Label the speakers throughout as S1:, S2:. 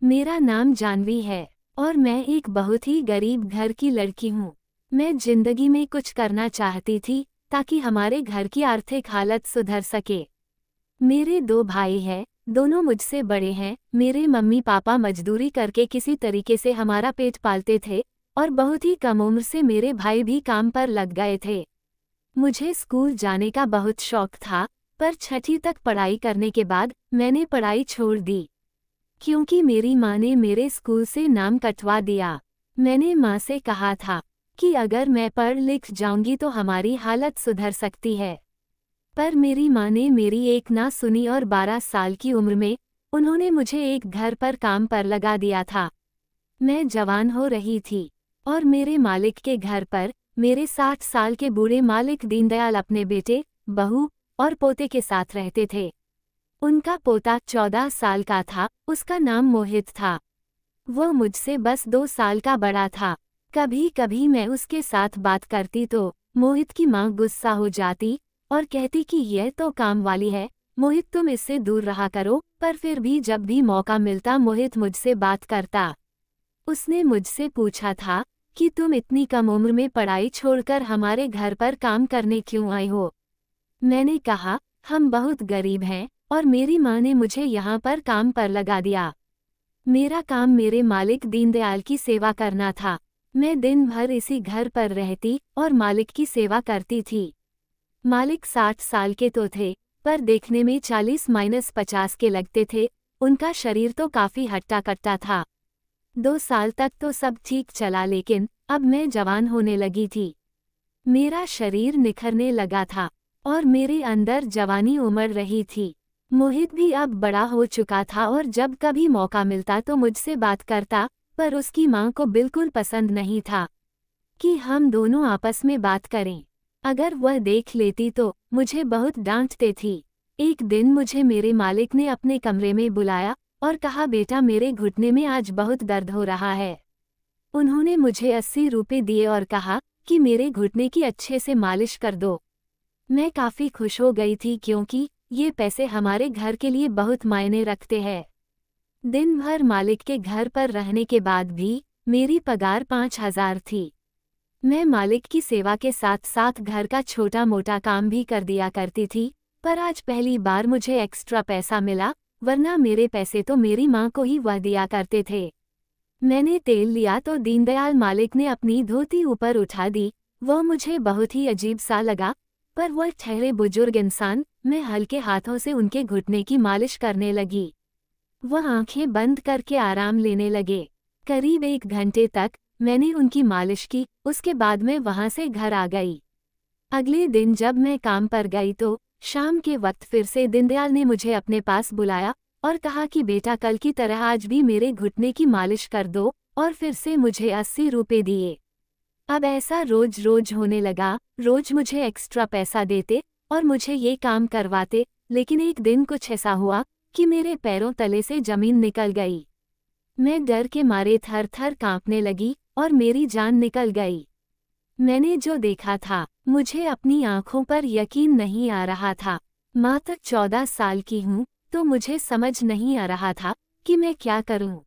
S1: मेरा नाम जानवी है और मैं एक बहुत ही गरीब घर की लड़की हूँ। मैं जिंदगी में कुछ करना चाहती थी ताकि हमारे घर की आर्थिक हालत सुधर सके। मेरे 2 भाई हैं, दोनों मुझसे बड़े हैं। मेरे मम्मी पापा मजदूरी करके किसी तरीके से हमारा पेट पालते थे और बहुत ही कम उम्र से मेरे भाई भी काम पर लग गए थे। मुझे स्कूल जाने का बहुत शौक था, पर 6ठी तक पढ़ाई करने के बाद मैंने पढ़ाई छोड़ दी, क्योंकि मेरी माँ ने मेरे स्कूल से नाम कटवा दिया। मैंने माँ से कहा था कि अगर मैं पढ़ लिख जाऊंगी तो हमारी हालत सुधर सकती है, पर मेरी माँ ने मेरी एक ना सुनी और 12 साल की उम्र में उन्होंने मुझे एक घर पर काम पर लगा दिया था। मैं जवान हो रही थी और मेरे मालिक के घर पर मेरे 60 साल के बूढ़े मालिक दीनदयाल अपने बेटे, बहू और पोते के साथ रहते थे। उनका पोता 14 साल का था, उसका नाम मोहित था। वह मुझसे बस 2 साल का बड़ा था। कभी कभी मैं उसके साथ बात करती तो मोहित की माँ गुस्सा हो जाती और कहती कि यह तो काम वाली है, मोहित तुम इससे दूर रहा करो, पर फिर भी जब भी मौका मिलता मोहित मुझसे बात करता। उसने मुझसे पूछा था कि तुम इतनी कम उम्र में पढ़ाई छोड़कर हमारे घर पर काम करने क्यों आई हो। मैंने कहा, हम बहुत गरीब हैं और मेरी माँ ने मुझे यहाँ पर काम पर लगा दिया। मेरा काम मेरे मालिक दीनदयाल की सेवा करना था। मैं दिन भर इसी घर पर रहती और मालिक की सेवा करती थी। मालिक 60 साल के तो थे, पर देखने में 40-50 के लगते थे। उनका शरीर तो काफी हट्टा कट्टा था। 2 साल तक तो सब ठीक चला, लेकिन अब मैं जवान होने लगी थी। मेरा शरीर निखरने लगा था और मेरे अंदर जवानी उमड़ रही थी। मोहित भी अब बड़ा हो चुका था और जब कभी मौका मिलता तो मुझसे बात करता, पर उसकी माँ को बिल्कुल पसंद नहीं था कि हम दोनों आपस में बात करें। अगर वह देख लेती तो मुझे बहुत डांटते थी। एक दिन मुझे मेरे मालिक ने अपने कमरे में बुलाया और कहा, बेटा मेरे घुटने में आज बहुत दर्द हो रहा है। उन्होंने मुझे 80 रुपये दिए और कहा कि मेरे घुटने की अच्छे से मालिश कर दो। मैं काफ़ी खुश हो गई थी क्योंकि ये पैसे हमारे घर के लिए बहुत मायने रखते हैं। दिन भर मालिक के घर पर रहने के बाद भी मेरी पगार 5,000 थी। मैं मालिक की सेवा के साथ साथ घर का छोटा मोटा काम भी कर दिया करती थी, पर आज पहली बार मुझे एक्स्ट्रा पैसा मिला, वरना मेरे पैसे तो मेरी माँ को ही वह दिया करते थे। मैंने तेल लिया तो दीनदयाल मालिक ने अपनी धोती ऊपर उठा दी। वह मुझे बहुत ही अजीब सा लगा, पर वह ठहरे बुजुर्ग इंसान। मैं हल्के हाथों से उनके घुटने की मालिश करने लगी। वह आंखें बंद करके आराम लेने लगे। करीब 1 घंटे तक मैंने उनकी मालिश की, उसके बाद मैं वहां से घर आ गई। अगले दिन जब मैं काम पर गई तो शाम के वक्त फिर से दीनदयाल ने मुझे अपने पास बुलाया और कहा कि बेटा कल की तरह आज भी मेरे घुटने की मालिश कर दो, और फिर से मुझे 80 रुपये दिए। अब ऐसा रोज रोज होने लगा। रोज मुझे एक्स्ट्रा पैसा देते और मुझे ये काम करवाते, लेकिन एक दिन कुछ ऐसा हुआ कि मेरे पैरों तले से जमीन निकल गई। मैं डर के मारे थर थर कांपने लगी और मेरी जान निकल गई। मैंने जो देखा था, मुझे अपनी आंखों पर यकीन नहीं आ रहा था। मात्र 14 साल की हूँ, तो मुझे समझ नहीं आ रहा था कि मैं क्या करूँ।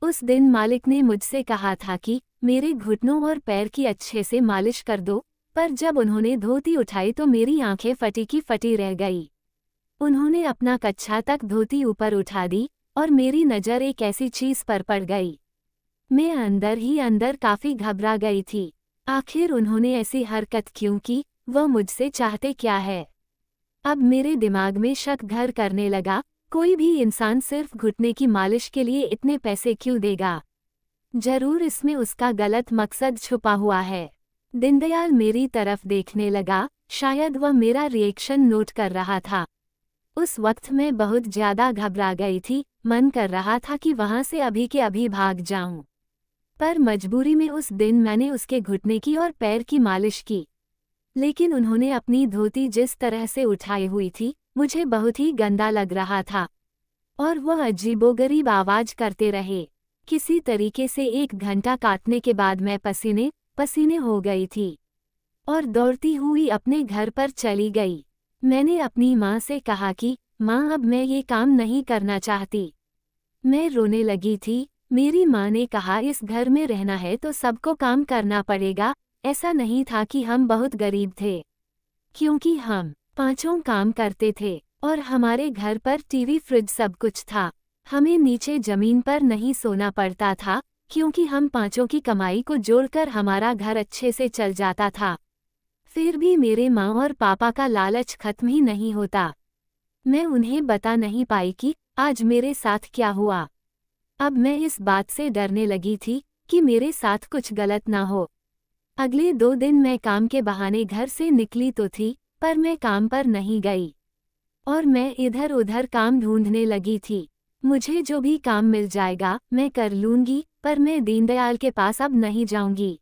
S1: उस दिन मालिक ने मुझसे कहा था कि मेरे घुटनों और पैर की अच्छे से मालिश कर दो, पर जब उन्होंने धोती उठाई तो मेरी आंखें फटी की फटी रह गई। उन्होंने अपना कच्छा तक धोती ऊपर उठा दी और मेरी नज़र एक ऐसी चीज पर पड़ गई। मैं अंदर ही अंदर काफी घबरा गई थी। आखिर उन्होंने ऐसी हरकत क्यों की? वह मुझसे चाहते क्या है? अब मेरे दिमाग में शक घर करने लगा। कोई भी इंसान सिर्फ घुटने की मालिश के लिए इतने पैसे क्यों देगा? जरूर इसमें उसका गलत मकसद छुपा हुआ है। दीनदयाल मेरी तरफ देखने लगा, शायद वह मेरा रिएक्शन नोट कर रहा था। उस वक्त मैं बहुत ज्यादा घबरा गई थी। मन कर रहा था कि वहां से अभी के अभी भाग जाऊं, पर मजबूरी में उस दिन मैंने उसके घुटने की और पैर की मालिश की। लेकिन उन्होंने अपनी धोती जिस तरह से उठाई हुई थी, मुझे बहुत ही गंदा लग रहा था और वह अजीबोगरीब आवाज करते रहे। किसी तरीके से 1 घंटा काटने के बाद मैं पसीने पसीने हो गई थी और दौड़ती हुई अपने घर पर चली गई। मैंने अपनी माँ से कहा कि माँ अब मैं ये काम नहीं करना चाहती। मैं रोने लगी थी। मेरी माँ ने कहा इस घर में रहना है तो सबको काम करना पड़ेगा। ऐसा नहीं था कि हम बहुत गरीब थे, क्योंकि हम पांचों काम करते थे और हमारे घर पर टीवी फ्रिज सब कुछ था। हमें नीचे जमीन पर नहीं सोना पड़ता था, क्योंकि हम पांचों की कमाई को जोड़कर हमारा घर अच्छे से चल जाता था। फिर भी मेरे माँ और पापा का लालच खत्म ही नहीं होता। मैं उन्हें बता नहीं पाई कि आज मेरे साथ क्या हुआ। अब मैं इस बात से डरने लगी थी कि मेरे साथ कुछ गलत ना हो। अगले 2 दिन मैं काम के बहाने घर से निकली तो थी, पर मैं काम पर नहीं गई और मैं इधर उधर काम ढूंढने लगी थी। मुझे जो भी काम मिल जाएगा मैं कर लूंगी, पर मैं दीनदयाल के पास अब नहीं जाऊंगी।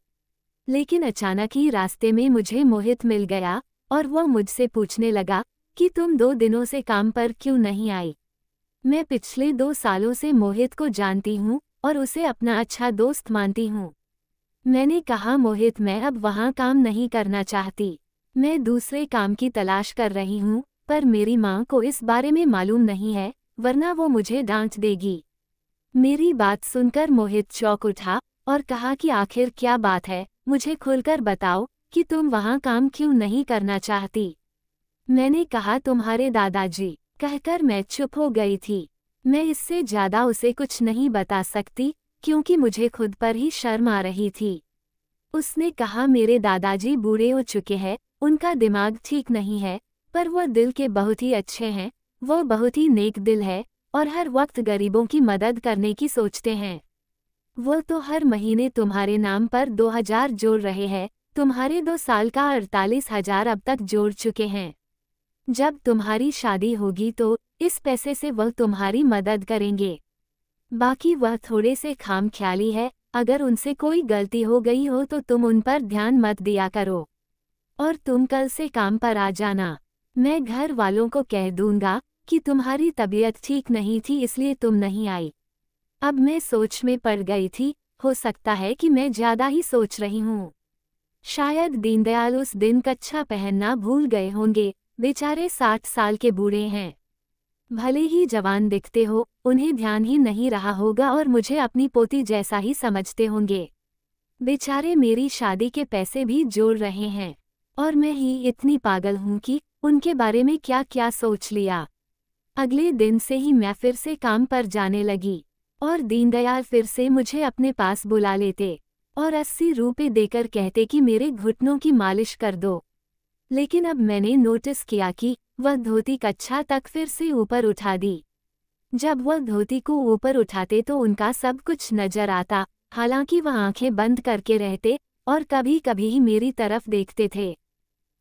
S1: लेकिन अचानक ही रास्ते में मुझे मोहित मिल गया और वह मुझसे पूछने लगा कि तुम 2 दिनों से काम पर क्यों नहीं आई। मैं पिछले 2 सालों से मोहित को जानती हूँ और उसे अपना अच्छा दोस्त मानती हूँ। मैंने कहा मोहित, मैं अब वहाँ काम नहीं करना चाहती। मैं दूसरे काम की तलाश कर रही हूँ, पर मेरी माँ को इस बारे में मालूम नहीं है, वरना वो मुझे डांट देगी। मेरी बात सुनकर मोहित चौंक उठा और कहा कि आखिर क्या बात है, मुझे खुलकर बताओ कि तुम वहाँ काम क्यों नहीं करना चाहती। मैंने कहा तुम्हारे दादाजी, कहकर मैं चुप हो गई थी। मैं इससे ज्यादा उसे कुछ नहीं बता सकती, क्योंकि मुझे खुद पर ही शर्म आ रही थी। उसने कहा मेरे दादाजी बूढ़े हो चुके हैं, उनका दिमाग ठीक नहीं है, पर वह दिल के बहुत ही अच्छे हैं। वह बहुत ही नेक दिल है और हर वक्त गरीबों की मदद करने की सोचते हैं। वो तो हर महीने तुम्हारे नाम पर 2000 जोड़ रहे हैं, तुम्हारे 2 साल का 48,000 अब तक जोड़ चुके हैं। जब तुम्हारी शादी होगी तो इस पैसे से वह तुम्हारी मदद करेंगे। बाकी वह थोड़े से खामख्याली है, अगर उनसे कोई गलती हो गई हो तो तुम उन पर ध्यान मत दिया करो और तुम कल से काम पर आ जाना। मैं घर वालों को कह दूंगा कि तुम्हारी तबीयत ठीक नहीं थी इसलिए तुम नहीं आई। अब मैं सोच में पड़ गई थी, हो सकता है कि मैं ज्यादा ही सोच रही हूँ। शायद दीनदयाल उस दिन कच्छा पहनना भूल गए होंगे, बेचारे 60 साल के बूढ़े हैं। भले ही जवान दिखते हो, उन्हें ध्यान ही नहीं रहा होगा और मुझे अपनी पोती जैसा ही समझते होंगे। बेचारे मेरी शादी के पैसे भी जोड़ रहे हैं और मैं ही इतनी पागल हूँ कि उनके बारे में क्या क्या सोच लिया। अगले दिन से ही मैं फिर से काम पर जाने लगी और दीनदयाल फिर से मुझे अपने पास बुला लेते और 80 रुपये देकर कहते कि मेरे घुटनों की मालिश कर दो। लेकिन अब मैंने नोटिस किया कि वह धोती कच्छा तक फिर से ऊपर उठा दी। जब वह धोती को ऊपर उठाते तो उनका सब कुछ नजर आता, हालांकि वह आंखें बंद करके रहते और कभी कभी ही मेरी तरफ देखते थे।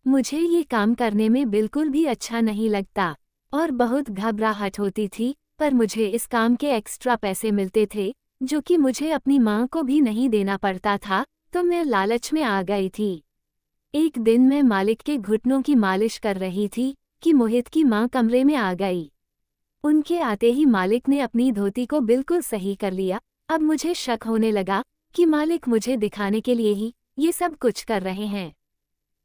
S1: मुझे ये काम करने में बिल्कुल भी अच्छा नहीं लगता और बहुत घबराहट होती थी, पर मुझे इस काम के एक्स्ट्रा पैसे मिलते थे जो कि मुझे अपनी माँ को भी नहीं देना पड़ता था, तो मैं लालच में आ गई थी। एक दिन मैं मालिक के घुटनों की मालिश कर रही थी कि मोहित की माँ कमरे में आ गई। उनके आते ही मालिक ने अपनी धोती को बिल्कुल सही कर लिया। अब मुझे शक होने लगा कि मालिक मुझे दिखाने के लिए ही ये सब कुछ कर रहे हैं।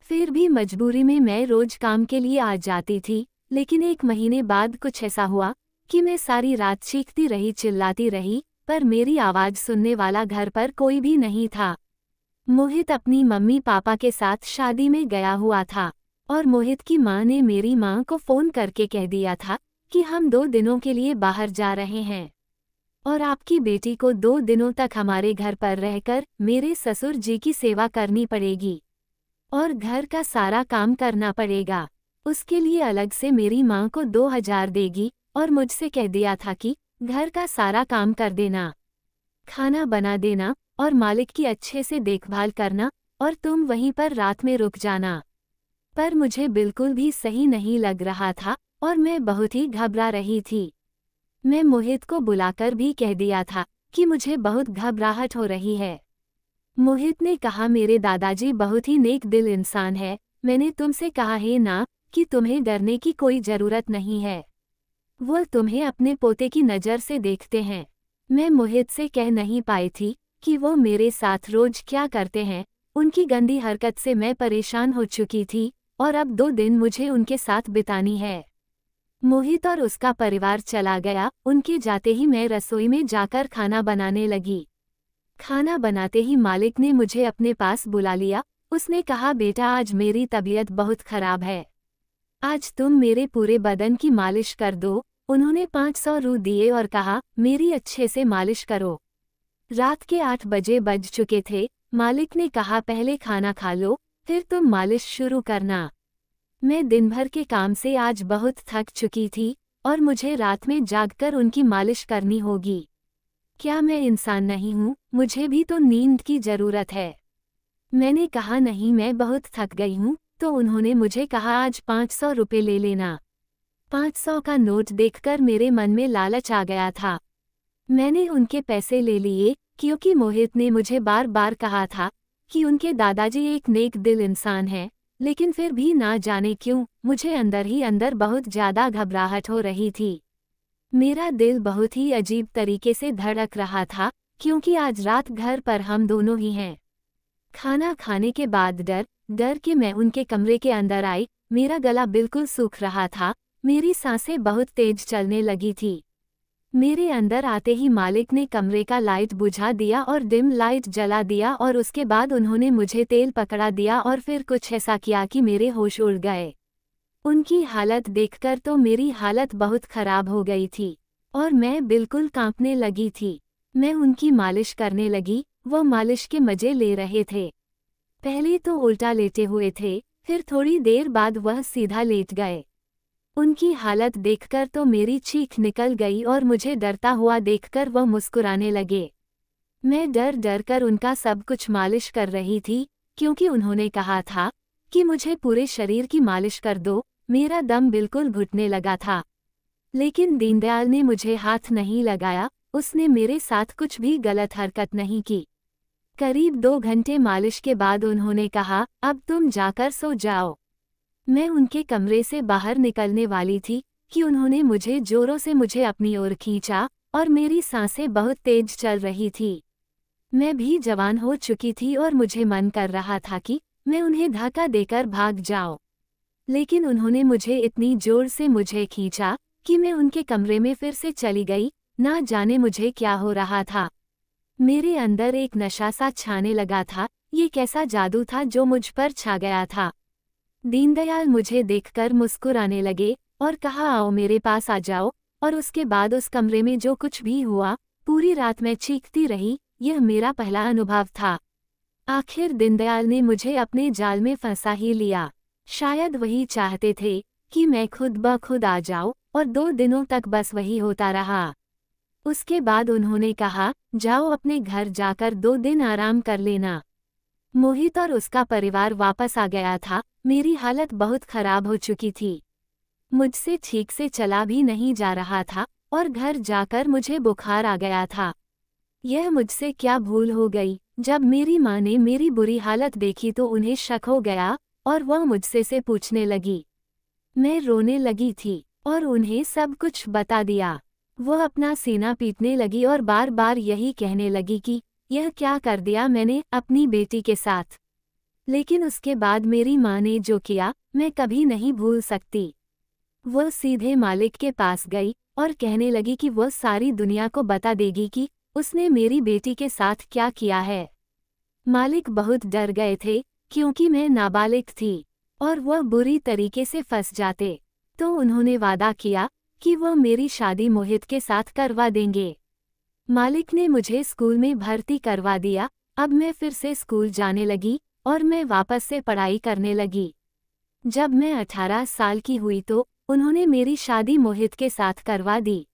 S1: फिर भी मजबूरी में मैं रोज काम के लिए आ जाती थी, लेकिन 1 महीने बाद कुछ ऐसा हुआ कि मैं सारी रात चीखती रही, चिल्लाती रही, पर मेरी आवाज़ सुनने वाला घर पर कोई भी नहीं था। मोहित अपनी मम्मी पापा के साथ शादी में गया हुआ था और मोहित की माँ ने मेरी माँ को फ़ोन करके कह दिया था कि हम 2 दिनों के लिए बाहर जा रहे हैं और आपकी बेटी को 2 दिनों तक हमारे घर पर रहकर मेरे ससुर जी की सेवा करनी पड़ेगी और घर का सारा काम करना पड़ेगा। उसके लिए अलग से मेरी माँ को 2000 देगी और मुझसे कह दिया था कि घर का सारा काम कर देना, खाना बना देना और मालिक की अच्छे से देखभाल करना और तुम वहीं पर रात में रुक जाना। पर मुझे बिल्कुल भी सही नहीं लग रहा था और मैं बहुत ही घबरा रही थी। मैं मोहित को बुलाकर भी कह दिया था कि मुझे बहुत घबराहट हो रही है। मोहित ने कहा मेरे दादाजी बहुत ही नेक दिल इंसान है, मैंने तुमसे कहा है ना कि तुम्हें डरने की कोई ज़रूरत नहीं है। वो तुम्हें अपने पोते की नज़र से देखते हैं। मैं मोहित से कह नहीं पाई थी कि वो मेरे साथ रोज क्या करते हैं। उनकी गंदी हरकत से मैं परेशान हो चुकी थी और अब 2 दिन मुझे उनके साथ बितानी है। मोहित और उसका परिवार चला गया। उनके जाते ही मैं रसोई में जाकर खाना बनाने लगी। खाना बनाते ही मालिक ने मुझे अपने पास बुला लिया। उसने कहा, बेटा आज मेरी तबीयत बहुत खराब है, आज तुम मेरे पूरे बदन की मालिश कर दो। उन्होंने 500 रू दिए और कहा, मेरी अच्छे से मालिश करो। रात के 8 बजे बज चुके थे। मालिक ने कहा, पहले खाना खा लो, फिर तुम मालिश शुरू करना। मैं दिन भर के काम से आज बहुत थक चुकी थी और मुझे रात में जागकर उनकी मालिश करनी होगी। क्या मैं इंसान नहीं हूँ? मुझे भी तो नींद की जरूरत है। मैंने कहा, नहीं मैं बहुत थक गई हूँ। तो उन्होंने मुझे कहा, आज 500 रुपये ले लेना। 500 का नोट देखकर मेरे मन में लालच आ गया था। मैंने उनके पैसे ले लिए, क्योंकि मोहित ने मुझे बार बार कहा था कि उनके दादाजी एक नेक दिल इंसान हैं। लेकिन फिर भी ना जाने क्यों मुझे अंदर ही अंदर बहुत ज़्यादा घबराहट हो रही थी। मेरा दिल बहुत ही अजीब तरीके से धड़क रहा था, क्योंकि आज रात घर पर हम दोनों ही हैं। खाना खाने के बाद डर के मैं उनके कमरे के अंदर आई। मेरा गला बिल्कुल सूख रहा था, मेरी सांसें बहुत तेज चलने लगी थी। मेरे अंदर आते ही मालिक ने कमरे का लाइट बुझा दिया और डिम लाइट जला दिया और उसके बाद उन्होंने मुझे तेल पकड़ा दिया और फिर कुछ ऐसा किया कि मेरे होश उड़ गए। उनकी हालत देखकर तो मेरी हालत बहुत खराब हो गई थी और मैं बिल्कुल कांपने लगी थी। मैं उनकी मालिश करने लगी, वो मालिश के मजे ले रहे थे। पहले तो उल्टा लेटे हुए थे, फिर थोड़ी देर बाद वह सीधा लेट गए। उनकी हालत देखकर तो मेरी चीख निकल गई और मुझे डरता हुआ देखकर वह मुस्कुराने लगे। मैं डर डर कर उनका सब कुछ मालिश कर रही थी, क्योंकि उन्होंने कहा था कि मुझे पूरे शरीर की मालिश कर दो। मेरा दम बिल्कुल घुटने लगा था, लेकिन दीनदयाल ने मुझे हाथ नहीं लगाया। उसने मेरे साथ कुछ भी गलत हरकत नहीं की। करीब 2 घंटे मालिश के बाद उन्होंने कहा, अब तुम जाकर सो जाओ। मैं उनके कमरे से बाहर निकलने वाली थी कि उन्होंने मुझे जोरों से मुझे अपनी ओर खींचा और मेरी सांसें बहुत तेज चल रही थी। मैं भी जवान हो चुकी थी और मुझे मन कर रहा था कि मैं उन्हें धक्का देकर भाग जाऊं, लेकिन उन्होंने मुझे इतनी जोर से मुझे खींचा कि मैं उनके कमरे में फिर से चली गई। ना जाने मुझे क्या हो रहा था। मेरे अंदर एक नशा सा छाने लगा था। ये कैसा जादू था जो मुझ पर छा गया था। दीनदयाल मुझे देखकर मुस्कुराने लगे और कहा, आओ मेरे पास आ जाओ। और उसके बाद उस कमरे में जो कुछ भी हुआ, पूरी रात मैं चीखती रही। यह मेरा पहला अनुभव था। आखिर दीनदयाल ने मुझे अपने जाल में फंसा ही लिया। शायद वही चाहते थे कि मैं खुद ब खुद आ जाऊं, और 2 दिनों तक बस वही होता रहा। उसके बाद उन्होंने कहा, जाओ अपने घर जाकर 2 दिन आराम कर लेना। मोहित और उसका परिवार वापस आ गया था। मेरी हालत बहुत खराब हो चुकी थी। मुझसे ठीक से चला भी नहीं जा रहा था और घर जाकर मुझे बुखार आ गया था। यह मुझसे क्या भूल हो गई। जब मेरी माँ ने मेरी बुरी हालत देखी तो उन्हें शक हो गया और वह मुझसे से पूछने लगी। मैं रोने लगी थी और उन्हें सब कुछ बता दिया। वह अपना सीना पीटने लगी और बार बार यही कहने लगी कि यह क्या कर दिया मैंने अपनी बेटी के साथ। लेकिन उसके बाद मेरी माँ ने जो किया मैं कभी नहीं भूल सकती। वह सीधे मालिक के पास गई और कहने लगी कि वह सारी दुनिया को बता देगी कि उसने मेरी बेटी के साथ क्या किया है। मालिक बहुत डर गए थे, क्योंकि मैं नाबालिग थी और वह बुरी तरीके से फंस जाते। तो उन्होंने वादा किया कि वह मेरी शादी मोहित के साथ करवा देंगे। मालिक ने मुझे स्कूल में भर्ती करवा दिया। अब मैं फिर से स्कूल जाने लगी और मैं वापस से पढ़ाई करने लगी। जब मैं 18 साल की हुई तो उन्होंने मेरी शादी मोहित के साथ करवा दी।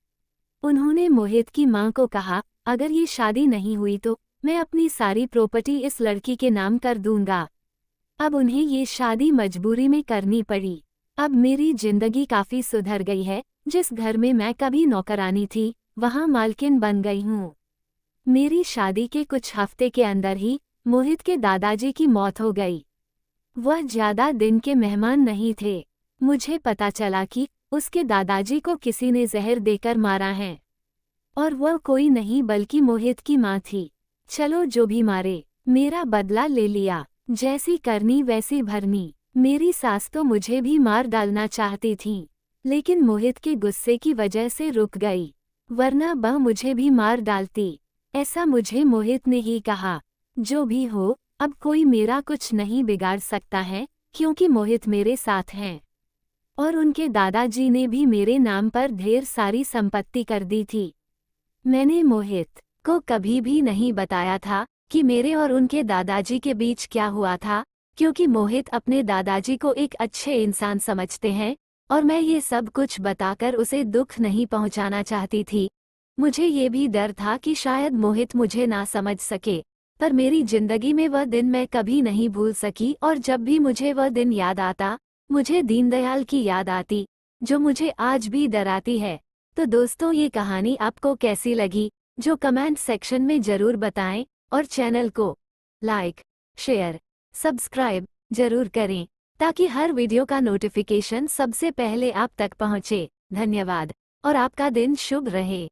S1: उन्होंने मोहित की मां को कहा, अगर ये शादी नहीं हुई तो मैं अपनी सारी प्रॉपर्टी इस लड़की के नाम कर दूंगा। अब उन्हें ये शादी मजबूरी में करनी पड़ी। अब मेरी जिंदगी काफ़ी सुधर गई है। जिस घर में मैं कभी नौकरानी थी, वहाँ मालकिन बन गई हूँ। मेरी शादी के कुछ हफ्ते के अंदर ही मोहित के दादाजी की मौत हो गई। वह ज़्यादा दिन के मेहमान नहीं थे। मुझे पता चला कि उसके दादाजी को किसी ने जहर देकर मारा है, और वह कोई नहीं बल्कि मोहित की माँ थी। चलो जो भी मारे, मेरा बदला ले लिया। जैसी करनी वैसी भरनी। मेरी सास तो मुझे भी मार डालना चाहती थी। लेकिन मोहित के गुस्से की वजह से रुक गई, वरना वह मुझे भी मार डालती। ऐसा मुझे मोहित ने ही कहा। जो भी हो, अब कोई मेरा कुछ नहीं बिगाड़ सकता है, क्योंकि मोहित मेरे साथ हैं। और उनके दादाजी ने भी मेरे नाम पर ढेर सारी संपत्ति कर दी थी। मैंने मोहित को कभी भी नहीं बताया था कि मेरे और उनके दादाजी के बीच क्या हुआ था, क्योंकि मोहित अपने दादाजी को एक अच्छे इंसान समझते हैं और मैं ये सब कुछ बताकर उसे दुख नहीं पहुंचाना चाहती थी। मुझे ये भी डर था कि शायद मोहित मुझे ना समझ सके, पर मेरी जिंदगी में वह दिन मैं कभी नहीं भूल सकी और जब भी मुझे वह दिन याद आता, मुझे दीनदयाल की याद आती, जो मुझे आज भी डराती है। तो दोस्तों, ये कहानी आपको कैसी लगी, जो कमेंट सेक्शन में ज़रूर बताएं और चैनल को लाइक, शेयर, सब्सक्राइब जरूर करें ताकि हर वीडियो का नोटिफिकेशन सबसे पहले आप तक पहुंचे। धन्यवाद और आपका दिन शुभ रहे।